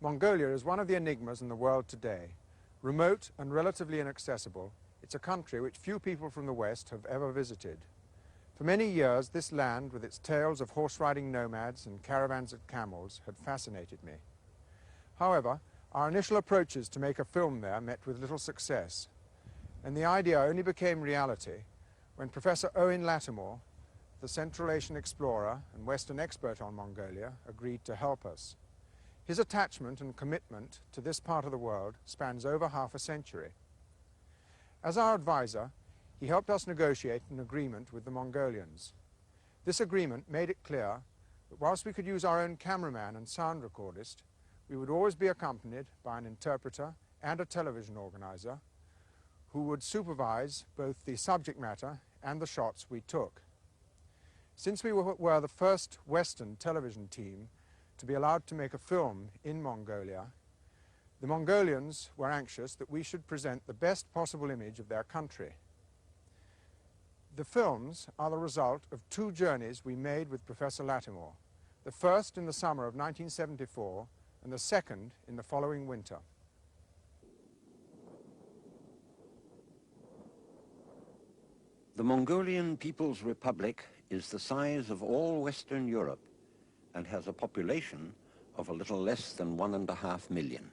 Mongolia is one of the enigmas in the world today. Remote and relatively inaccessible, it's a country which few people from the West have ever visited. For many years, this land, with its tales of horse-riding nomads and caravans of camels, had fascinated me. However, our initial approaches to make a film there met with little success, and the idea only became reality when Professor Owen Lattimore, the Central Asian explorer and Western expert on Mongolia, agreed to help us. His attachment and commitment to this part of the world spans over half a century. As our advisor, he helped us negotiate an agreement with the Mongolians. This agreement made it clear that whilst we could use our own cameraman and sound recordist, we would always be accompanied by an interpreter and a television organizer who would supervise both the subject matter and the shots we took. Since we were the first Western television team to be allowed to make a film in Mongolia, the Mongolians were anxious that we should present the best possible image of their country. The films are the result of two journeys we made with Professor Lattimore, the first in the summer of 1974 and the second in the following winter. The Mongolian People's Republic is the size of all Western Europe and has a population of a little less than 1.5 million.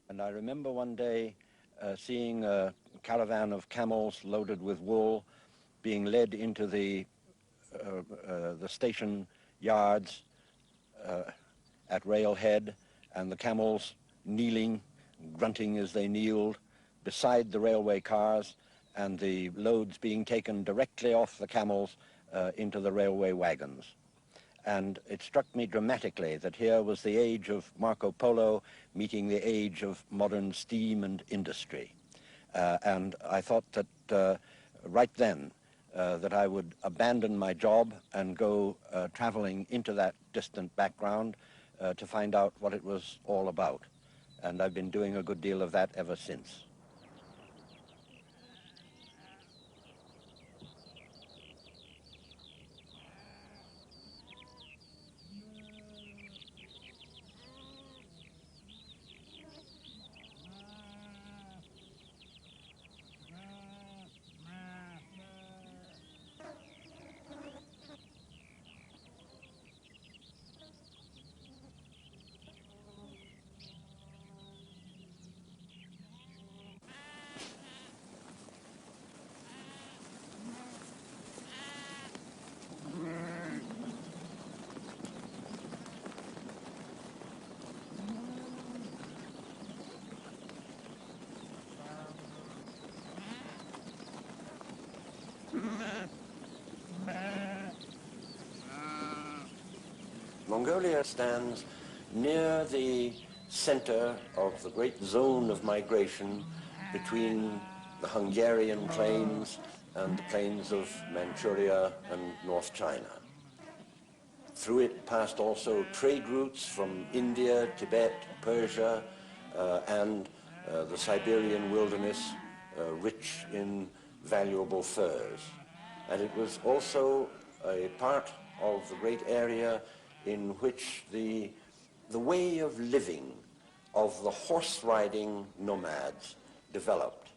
And I remember one day seeing a caravan of camels loaded with wool being led into the station yards at railhead, and the camels kneeling, grunting as they kneeled beside the railway cars, and the loads being taken directly off the camels into the railway wagons. And it struck me dramatically that here was the age of Marco Polo meeting the age of modern steam and industry. And I thought that right then that I would abandon my job and go traveling into that distant background to find out what it was all about. And I've been doing a good deal of that ever since. Mongolia stands near the center of the great zone of migration between the Hungarian plains and the plains of Manchuria and North China. Through it passed also trade routes from India, Tibet, Persia, and the Siberian wilderness, rich in valuable furs. And it was also a part of the great area in which the way of living of the horse-riding nomads developed.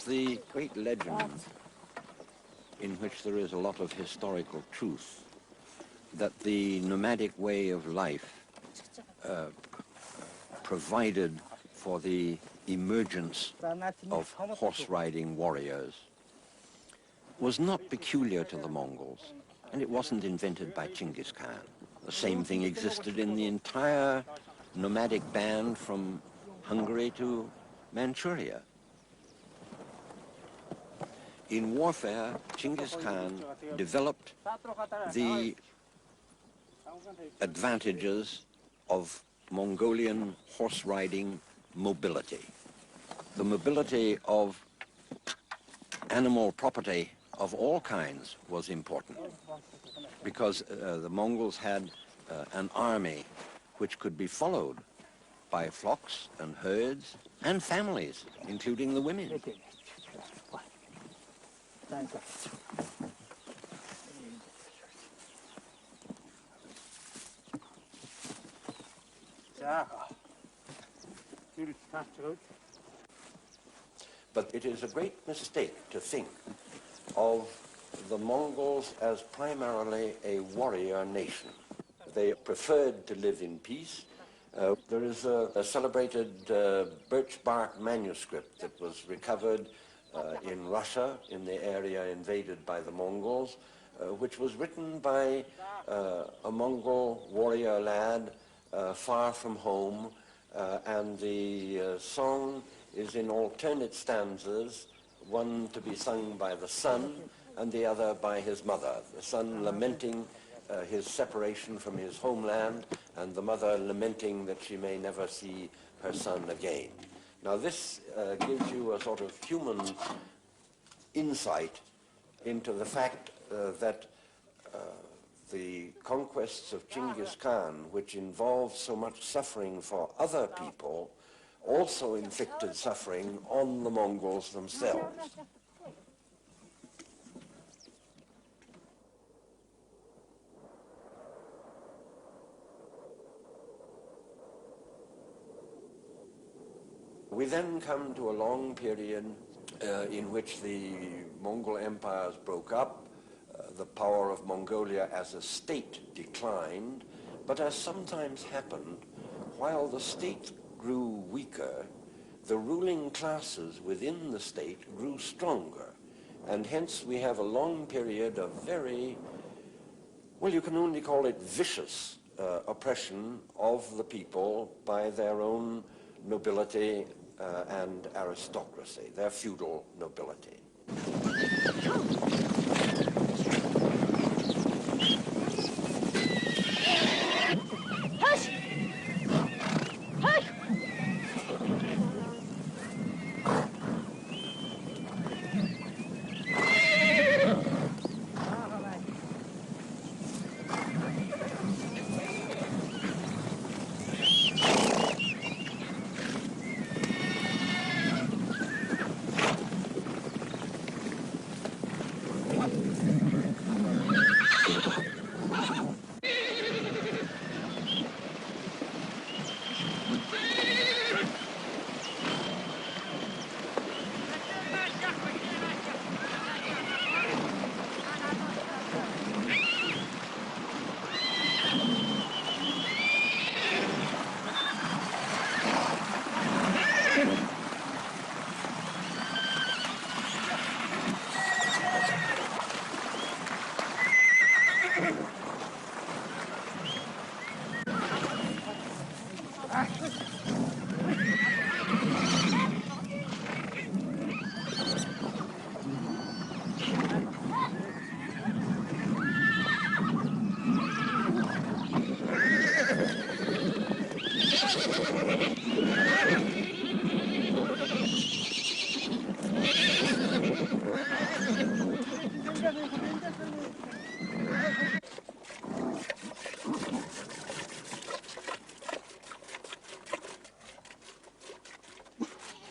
The great legend, in which there is a lot of historical truth, that the nomadic way of life provided for the emergence of horse-riding warriors, was not peculiar to the Mongols, and it wasn't invented by Genghis Khan. The same thing existed in the entire nomadic band from Hungary to Manchuria. In warfare, Genghis Khan developed the advantages of Mongolian horse-riding mobility. The mobility of animal property of all kinds was important, because the Mongols had an army which could be followed by flocks and herds and families, including the women. But it is a great mistake to think of the Mongols as primarily a warrior nation. They preferred to live in peace. There is a celebrated birch bark manuscript that was recovered in Russia, in the area invaded by the Mongols, which was written by a Mongol warrior lad far from home, and the song is in alternate stanzas, one to be sung by the son and the other by his mother. The son lamenting his separation from his homeland, and the mother lamenting that she may never see her son again. Now this gives you a sort of human insight into the fact that the conquests of Genghis Khan, which involved so much suffering for other people, also inflicted suffering on the Mongols themselves. We then come to a long period in which the Mongol empires broke up, the power of Mongolia as a state declined, but as sometimes happened, while the state grew weaker, the ruling classes within the state grew stronger, and hence we have a long period of very, well, you can only call it vicious oppression of the people by their own nobility and aristocracy, their feudal nobility.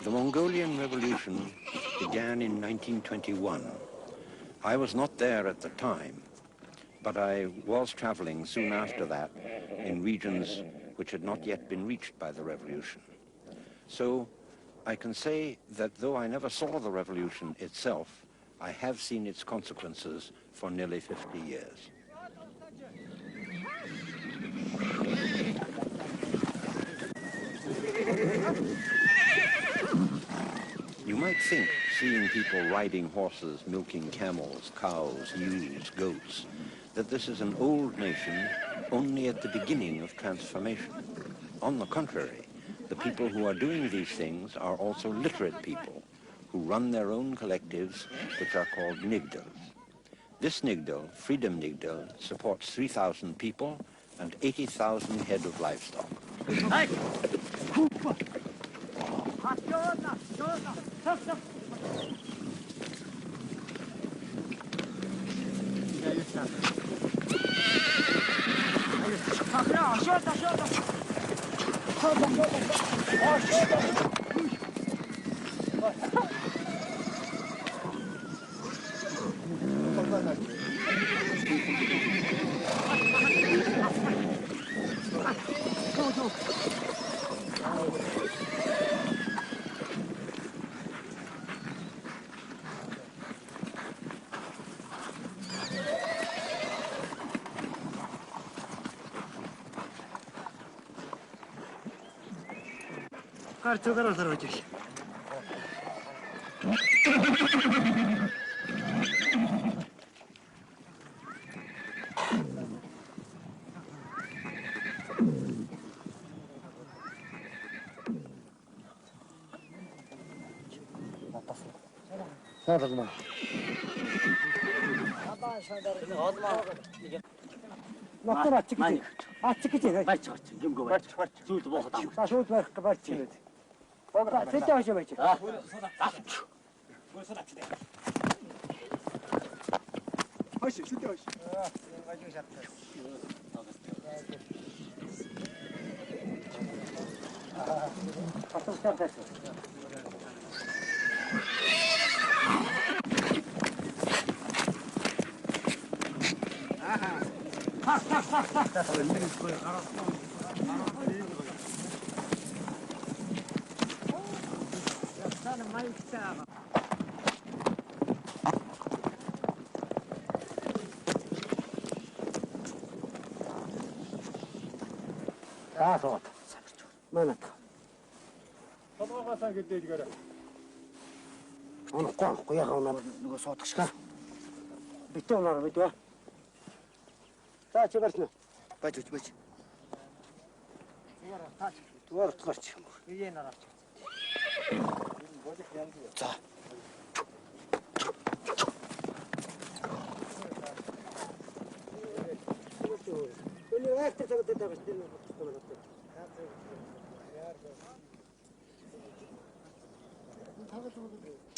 The Mongolian Revolution began in 1921. I was not there at the time, but I was traveling soon after that in regions which had not yet been reached by the revolution. So I can say that though I never saw the revolution itself, I have seen its consequences for nearly 50 years. You might think, seeing people riding horses, milking camels, cows, ewes, goats, that this is an old nation only at the beginning of transformation. On the contrary, the people who are doing these things are also literate people who run their own collectives, which are called nigdals. This nigdal, Freedom Nigdal, supports 3,000 people and 80,000 head of livestock. Кажется, гораздо ротись. Sadırma. Naktar açık içi. Açık içi. Baç baç. Kim go baç. Suut bu adam. Saşut ver kabar çiğnedi. Bak sen de hoşuma çık. Hoş, siz de hoş. Atıl sen tersin. Rahat ol. Mehmet. Sabah sen gittiği göre. Onu koy, koyak onları bir soğutuk çıkar. Bitti onları, bitti. Sağ çevirsin. Baç baç. Duvar tutar çıkın. Sağ.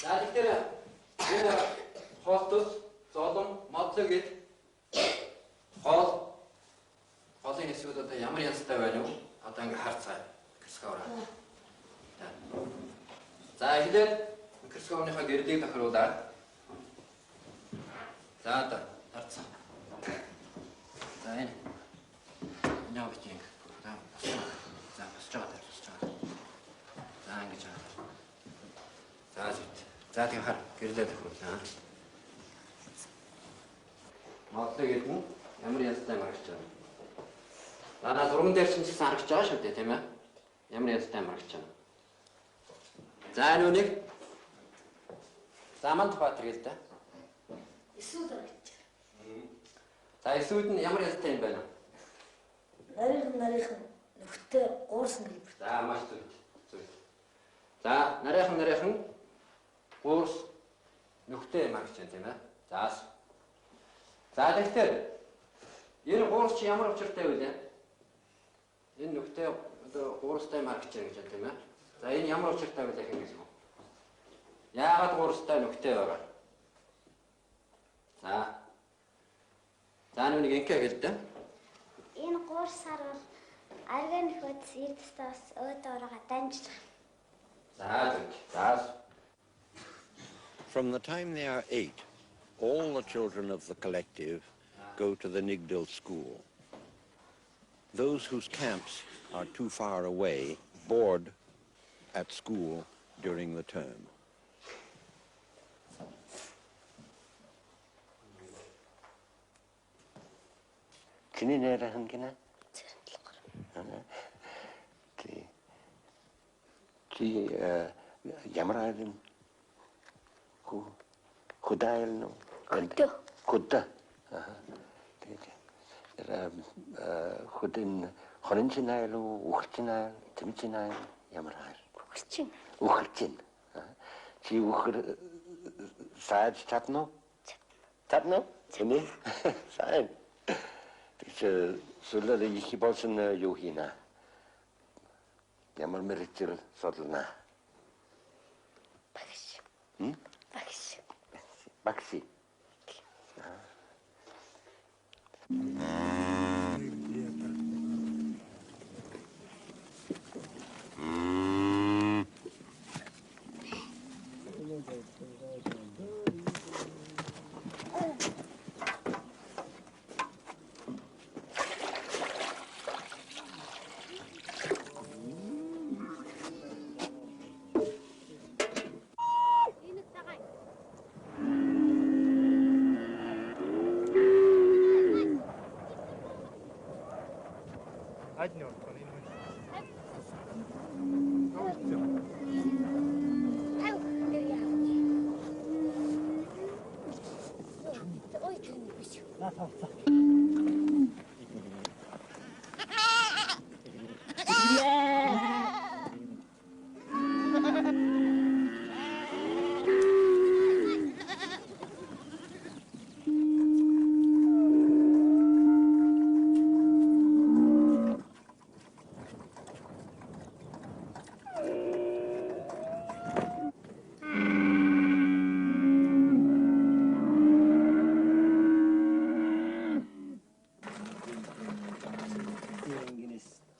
Daadiktara yana xo'stus, zolim, modligit. Xo'sini sudada ямар янзтай байна уу? Одоо ингээ харцаа. Кэрсгавра. За эхлээд кэрсгавныхаа гэрлийг тохируулаад. За одоо харцаа. За энэ. Яа гэж ингэ. За босч байгаа. За ингэж байгаа. За зүт. За тийм хар гэрлээ тохируулнаа. Модлыг хэлнэ. Ямар янзтай маргаж байна. Манай зурган дээр ч гэсэн харагдаж байгаа шүү дээ, тийм ээ. Ямар янзтай маргаж байна. За нүг. За манд тухайд гээл та. Эсүүд гарч. За эсүүд нь ямар янзтай юм байна? Нарийнхан нөхдөд гуурсан гэлбэр. За маш зүг. За нарийнхан гуурс нөхдөд маргаж байна, тийм ээ. За тэгэхээр энэ гуурс чи ямар учиртай вэ? Энэ нөхдөд одоо гуурстай маргаж байна гэж байна, тийм ээ. За энэ ямар учиртай вэ гэх юм бэ? Яагаад гуурстай нөхдөд байгаа? За нүг ингээ хэлдэг. Энэ гуурсаар бол арган нөхөд эрдэстээс өөдөөрөө дамжлах. From the time they are 8, all the children of the collective go to the Nigdal school. Those whose camps are too far away board at school during the term. Чиний нэрхэн гинэ? Чи ямар айлын худайл нөө? Худаа. Тэгээд худын хоринчин айл уу, ухчин айл, тэмчин айл ямар айл? Ухчин. Чи ухэр сайд чадна уу? Чадна уу? Чиний сайн. Тэгэхээр сүлээр их болсон юу хийнэ? Ямар мэрэгчл содлоо. Багш.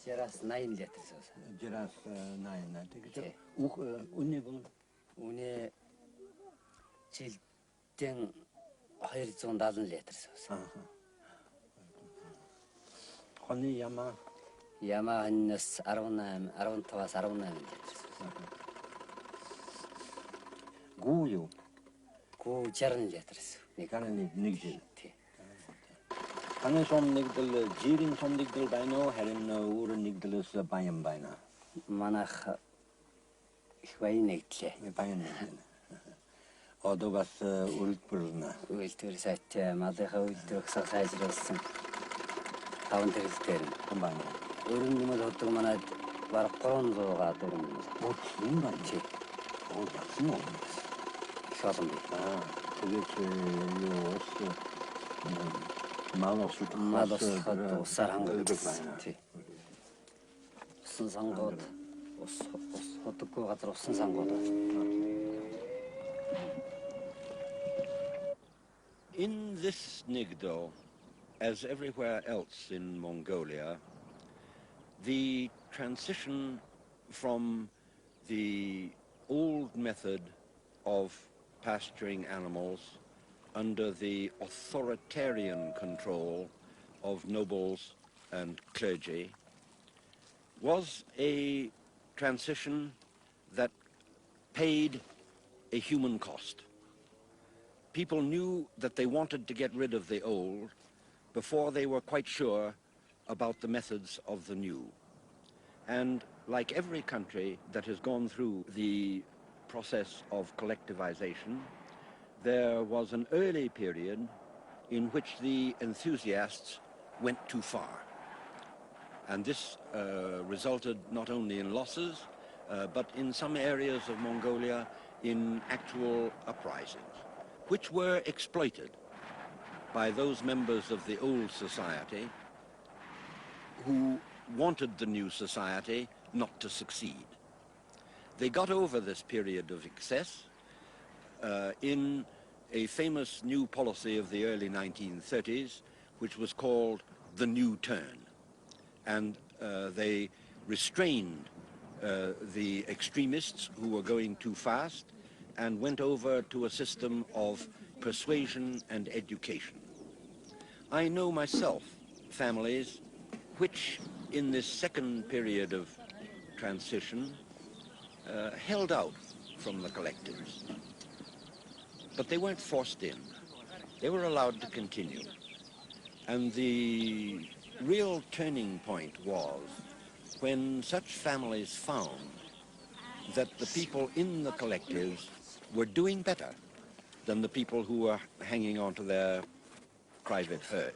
Жараас 80 литр суусан. Жараас 80 тэгэж. Үнэ бол Үнэ жилдэн 270 литр суусан. Хоны яма Ямаанаас 18, 15-аас 18 литр суусан. гүү юу? Гүү 60 литр суусан. Гарны нэг жил. Тий. Ханы сон нэгдэл жирийн сон нэгдэл байна уу? Харин өөр нэгдлээс баян байна. Манайх их баян нэгдлээ. Баян нэгдэл. Одоо бас үйлдвэрнэ. Үйлдвэр сайт малынхаа үйлдвэрийг сайжруулсан 5 тэрэлтээр байна. Өрн нэмэл ходог манайд бараг 300-га дөрөв. Энэ байна чи. Яасан уу? Их олон бий. Тэгээд юу Мал усахад усаар хангалттай байна. Тий. Усан сангууд ус хотоггүй газар усан сангууд. In this Nigdo, as everywhere else in Mongolia, the transition from the old method of pasturing animals under the authoritarian control of nobles and clergy was a transition that paid a human cost. People knew that they wanted to get rid of the old before they were quite sure about the methods of the new. And like every country that has gone through the process of collectivization, there was an early period in which the enthusiasts went too far. And this resulted not only in losses, but in some areas of Mongolia in actual uprisings, which were exploited by those members of the old society who wanted the new society not to succeed. They got over this period of excess in a famous new policy of the early 1930s, which was called the New Turn. And they restrained the extremists who were going too fast and went over to a system of persuasion and education. I know myself families which in this second period of transition held out from the collectives. But they weren't forced in. They were allowed to continue. And the real turning point was when such families found that the people in the collectives were doing better than the people who were hanging on to their private herds.